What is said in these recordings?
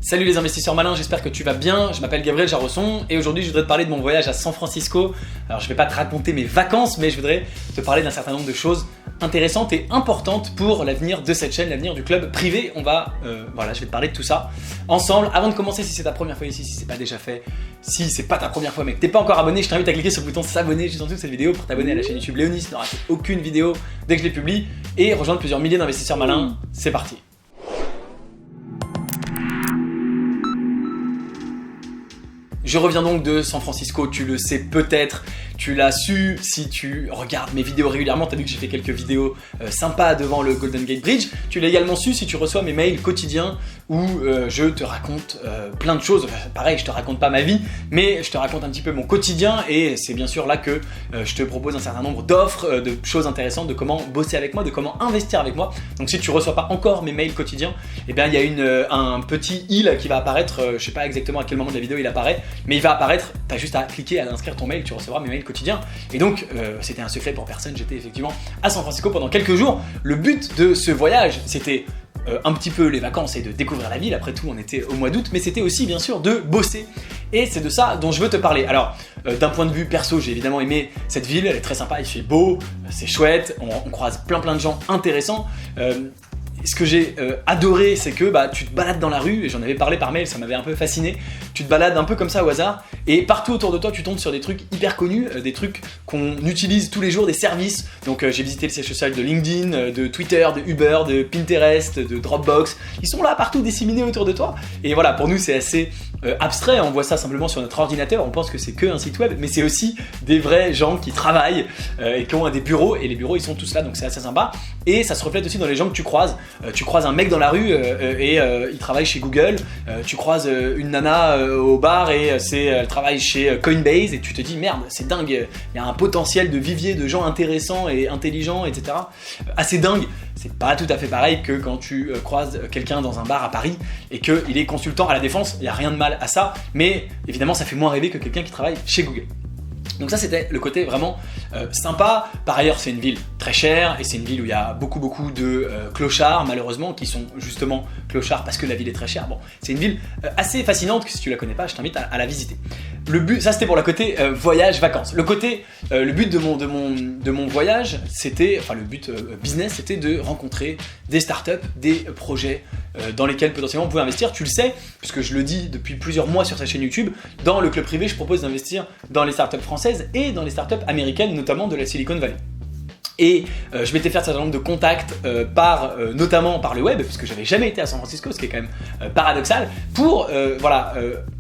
Salut les investisseurs malins, j'espère que tu vas bien. Je m'appelle Gabriel Jarosson et aujourd'hui je voudrais te parler de mon voyage à San Francisco. Alors je vais pas te raconter mes vacances, mais je voudrais te parler d'un certain nombre de choses intéressantes et importantes pour l'avenir de cette chaîne, l'avenir du club privé. Je vais te parler de tout ça ensemble. Avant de commencer, si c'est ta première fois ici, si c'est pas déjà fait, si c'est pas ta première fois mais que t'es pas encore abonné, je t'invite à cliquer sur le bouton s'abonner juste en dessous de cette vidéo pour t'abonner à la chaîne YouTube Léonis, ne rater aucune vidéo dès que je les publie et rejoindre plusieurs milliers d'investisseurs malins. C'est parti. Je reviens donc de San Francisco, tu le sais peut-être, tu l'as su si tu regardes mes vidéos régulièrement, tu as vu que j'ai fait quelques vidéos sympas devant le Golden Gate Bridge. Tu l'as également su si tu reçois mes mails quotidiens où je te raconte plein de choses. Enfin, pareil, je te raconte pas ma vie, mais je te raconte un petit peu mon quotidien et c'est bien sûr là que je te propose un certain nombre d'offres, de choses intéressantes, de comment bosser avec moi, de comment investir avec moi. Donc si tu reçois pas encore mes mails quotidiens, eh bien il y a un petit il qui va apparaître, je sais pas exactement à quel moment de la vidéo il apparaît, mais il va apparaître, tu as juste à cliquer, à inscrire ton mail, tu recevras mes mails quotidiens. Et donc, c'était un secret pour personne, j'étais effectivement à San Francisco pendant quelques jours. Le but de ce voyage, c'était un petit peu les vacances et de découvrir la ville, après tout on était au mois d'août, mais c'était aussi bien sûr de bosser. Et c'est de ça dont je veux te parler. Alors, d'un point de vue perso, j'ai évidemment aimé cette ville, elle est très sympa, il fait beau, c'est chouette, on croise plein de gens intéressants. Ce que j'ai adoré, c'est que tu te balades dans la rue, et j'en avais parlé par mail, ça m'avait un peu fasciné. Tu te balades un peu comme ça au hasard, et partout autour de toi, tu tombes sur des trucs hyper connus, des trucs qu'on utilise tous les jours, des services. Donc j'ai visité le siège social de LinkedIn, de Twitter, de Uber, de Pinterest, de Dropbox. Ils sont là partout disséminés autour de toi. Et voilà, pour nous, c'est assez abstrait. On voit ça simplement sur notre ordinateur. On pense que c'est que un site web, mais c'est aussi des vrais gens qui travaillent et qui ont des bureaux. Et les bureaux, ils sont tous là, donc c'est assez sympa. Et ça se reflète aussi dans les gens que tu croises. Tu croises un mec dans la rue et il travaille chez Google. Tu croises une nana au bar et elle travaille chez Coinbase et tu te dis merde, c'est dingue, il y a un potentiel de vivier de gens intéressants et intelligents, etc. Assez dingue. C'est pas tout à fait pareil que quand tu croises quelqu'un dans un bar à Paris et qu'il est consultant à la Défense. Il n'y a rien de mal à ça, mais évidemment ça fait moins rêver que quelqu'un qui travaille chez Google. Donc ça c'était le côté vraiment sympa. Par ailleurs c'est une ville très chère et c'est une ville où il y a beaucoup de clochards malheureusement qui sont justement clochards parce que la ville est très chère. Bon, c'est une ville assez fascinante que si tu la connais pas je t'invite à la visiter. Le but, ça c'était pour le côté voyage vacances. Le but de mon voyage c'était, enfin le but business c'était de rencontrer des startups, des projets dans lesquels potentiellement on pouvait investir. Tu le sais puisque je le dis depuis plusieurs mois sur sa chaîne YouTube. Dans le club privé je propose d'investir dans les startups françaises et dans les startups américaines, notamment de la Silicon Valley. Et je m'étais fait un certain nombre de contacts notamment par le web, puisque j'avais jamais été à San Francisco, ce qui est quand même paradoxal, pour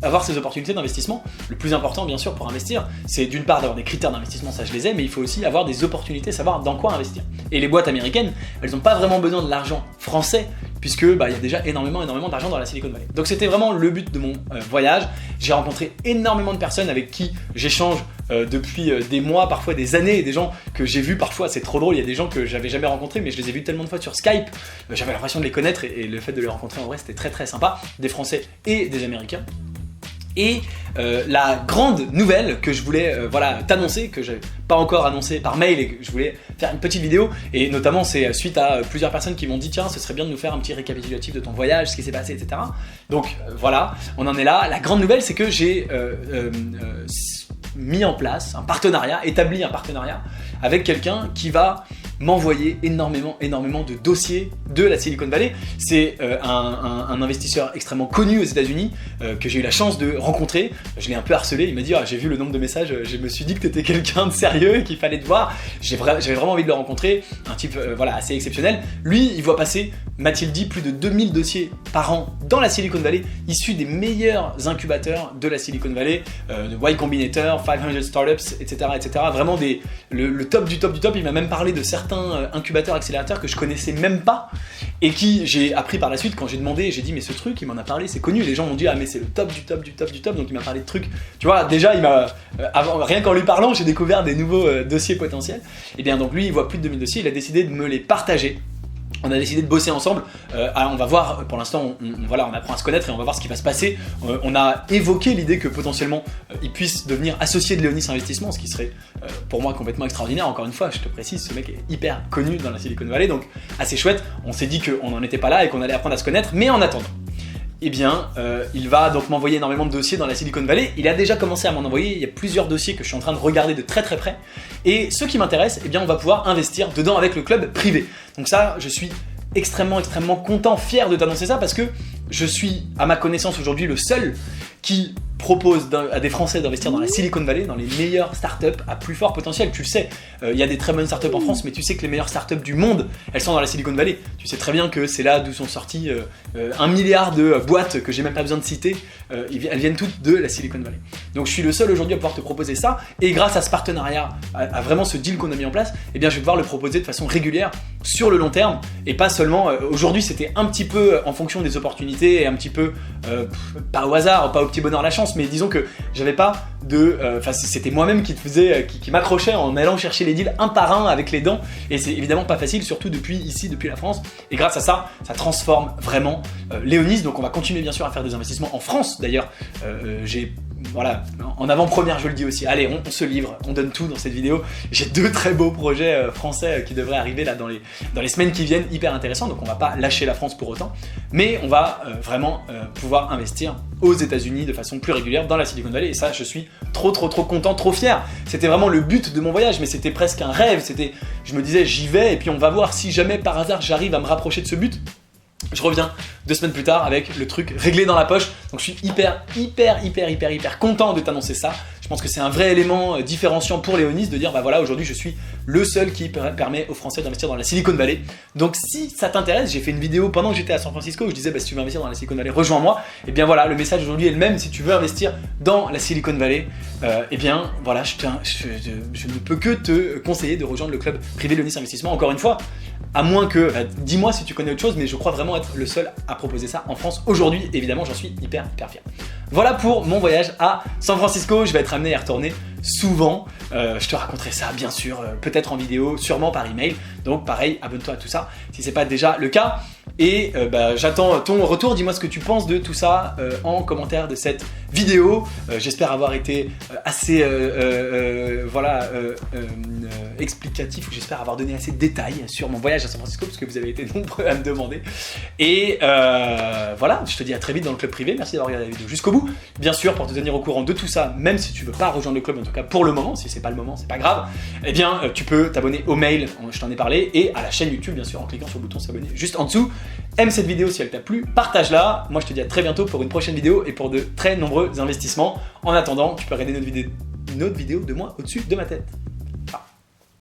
avoir ces opportunités d'investissement. Le plus important bien sûr pour investir, c'est d'une part d'avoir des critères d'investissement, ça je les ai, mais il faut aussi avoir des opportunités, savoir dans quoi investir. Et les boîtes américaines, elles n'ont pas vraiment besoin de l'argent français, puisque il y a déjà énormément d'argent dans la Silicon Valley. Donc c'était vraiment le but de mon voyage. J'ai rencontré énormément de personnes avec qui j'échange depuis des mois, parfois des années, des gens que j'ai vus parfois, c'est trop drôle, il y a des gens que j'avais jamais rencontrés mais je les ai vus tellement de fois sur Skype, j'avais l'impression de les connaître et le fait de les rencontrer en vrai c'était très sympa, des Français et des Américains. Et la grande nouvelle que je voulais t'annoncer, que je n'avais pas encore annoncé par mail et que je voulais faire une petite vidéo, et notamment c'est suite à plusieurs personnes qui m'ont dit tiens ce serait bien de nous faire un petit récapitulatif de ton voyage, ce qui s'est passé, etc. Donc voilà, on en est là. La grande nouvelle c'est que j'ai mis en place établi un partenariat avec quelqu'un qui va m'envoyer énormément de dossiers de la Silicon Valley. C'est un investisseur extrêmement connu aux États-Unis que j'ai eu la chance de rencontrer. Je l'ai un peu harcelé, il m'a dit j'ai vu le nombre de messages, je me suis dit que tu étais quelqu'un de sérieux et qu'il fallait te voir. J'avais vraiment envie de le rencontrer, un type assez exceptionnel. Lui, il voit passer, m'a-t-il dit, plus de 2000 dossiers par an dans la Silicon Valley, issus des meilleurs incubateurs de la Silicon Valley, de Y Combinator, 500 Startups, etc. Vraiment le top du top du top. Il m'a même parlé de certains incubateurs, accélérateurs que je connaissais même pas et qui j'ai appris par la suite quand j'ai demandé, j'ai dit mais ce truc il m'en a parlé, c'est connu, les gens m'ont dit ah mais c'est le top du top du top du top, donc il m'a parlé de trucs, tu vois, déjà rien qu'en lui parlant j'ai découvert des nouveaux dossiers potentiels. Et bien donc lui il voit plus de 2000 dossiers, il a décidé de me les partager. On a décidé de bosser ensemble, alors on va voir, pour l'instant on apprend à se connaître et on va voir ce qui va se passer. On a évoqué l'idée que potentiellement il puisse devenir associé de Léonis Investissement, ce qui serait pour moi complètement extraordinaire. Encore une fois, je te précise, ce mec est hyper connu dans la Silicon Valley, donc assez chouette. On s'est dit qu'on n'en était pas là et qu'on allait apprendre à se connaître, mais en attendant, eh bien, il va donc m'envoyer énormément de dossiers dans la Silicon Valley. Il a déjà commencé à m'en envoyer, il y a plusieurs dossiers que je suis en train de regarder de très très près. Et ceux qui m'intéressent, eh bien, on va pouvoir investir dedans avec le club privé. Donc ça, je suis extrêmement content, fier de t'annoncer ça parce que je suis, à ma connaissance aujourd'hui, le seul qui propose à des Français d'investir dans la Silicon Valley, dans les meilleures startups à plus fort potentiel. Tu le sais, il y a des très bonnes startups en France, mais tu sais que les meilleures startups du monde, elles sont dans la Silicon Valley. Tu sais très bien que c'est là d'où sont sortis 1 milliard de boîtes que j'ai même pas besoin de citer. Elles viennent toutes de la Silicon Valley. Donc je suis le seul aujourd'hui à pouvoir te proposer ça, et grâce à ce partenariat, à vraiment ce deal qu'on a mis en place, eh bien je vais pouvoir le proposer de façon régulière sur le long terme, et pas seulement, aujourd'hui c'était un petit peu en fonction des opportunités, et un petit peu, pas au hasard, pas au petit bonheur la chance, mais disons que j'avais pas de... Enfin c'était moi-même qui te faisais, qui m'accrochait en allant chercher les deals un par un avec les dents, et c'est évidemment pas facile, surtout depuis la France, et grâce à ça, ça transforme vraiment Léonis. Donc on va continuer bien sûr à faire des investissements en France. D'ailleurs, voilà, en avant-première je le dis aussi, allez on se livre, on donne tout dans cette vidéo. J'ai 2 très beaux projets français qui devraient arriver là dans les semaines qui viennent, hyper intéressants, donc on va pas lâcher la France pour autant, mais on va vraiment pouvoir investir aux États-Unis de façon plus régulière dans la Silicon Valley, et ça je suis trop content, trop fier. C'était vraiment le but de mon voyage, mais c'était presque un rêve, je me disais j'y vais et puis on va voir si jamais par hasard j'arrive à me rapprocher de ce but. Je reviens 2 semaines plus tard avec le truc réglé dans la poche, donc je suis hyper content de t'annoncer ça. Je pense que c'est un vrai élément différenciant pour Léonis de dire bah voilà, aujourd'hui je suis le seul qui permet aux Français d'investir dans la Silicon Valley. Donc si ça t'intéresse, j'ai fait une vidéo pendant que j'étais à San Francisco où je disais bah si tu veux investir dans la Silicon Valley, rejoins-moi. Et bien voilà, le message aujourd'hui est le même. Si tu veux investir dans la Silicon Valley, et bien voilà, je ne peux que te conseiller de rejoindre le club privé Léonis Investissement. Encore une fois, à moins que, dis-moi si tu connais autre chose, mais je crois vraiment être le seul à proposer ça en France aujourd'hui. Évidemment, j'en suis hyper fier. Voilà pour mon voyage à San Francisco. Je vais être amené à y retourner souvent. Je te raconterai ça bien sûr, peut-être en vidéo, sûrement par email. Donc pareil, abonne-toi à tout ça si c'est pas déjà le cas. Et j'attends ton retour, dis-moi ce que tu penses de tout ça en commentaire de cette vidéo. J'espère avoir été assez explicatif, j'espère avoir donné assez de détails sur mon voyage à San Francisco, parce que vous avez été nombreux à me demander. Et voilà, je te dis à très vite dans le club privé. Merci d'avoir regardé la vidéo jusqu'au bout. Bien sûr, pour te tenir au courant de tout ça, même si tu veux pas rejoindre le club, en tout cas pour le moment, si c'est pas le moment, c'est pas grave, eh bien tu peux t'abonner au mail, je t'en ai parlé, et à la chaîne YouTube bien sûr en cliquant sur le bouton s'abonner juste en dessous. Aime cette vidéo si elle t'a plu, partage-la. Moi je te dis à très bientôt pour une prochaine vidéo et pour de très nombreux investissements. En attendant, tu peux regarder une autre vidéo de moi au-dessus de ma tête.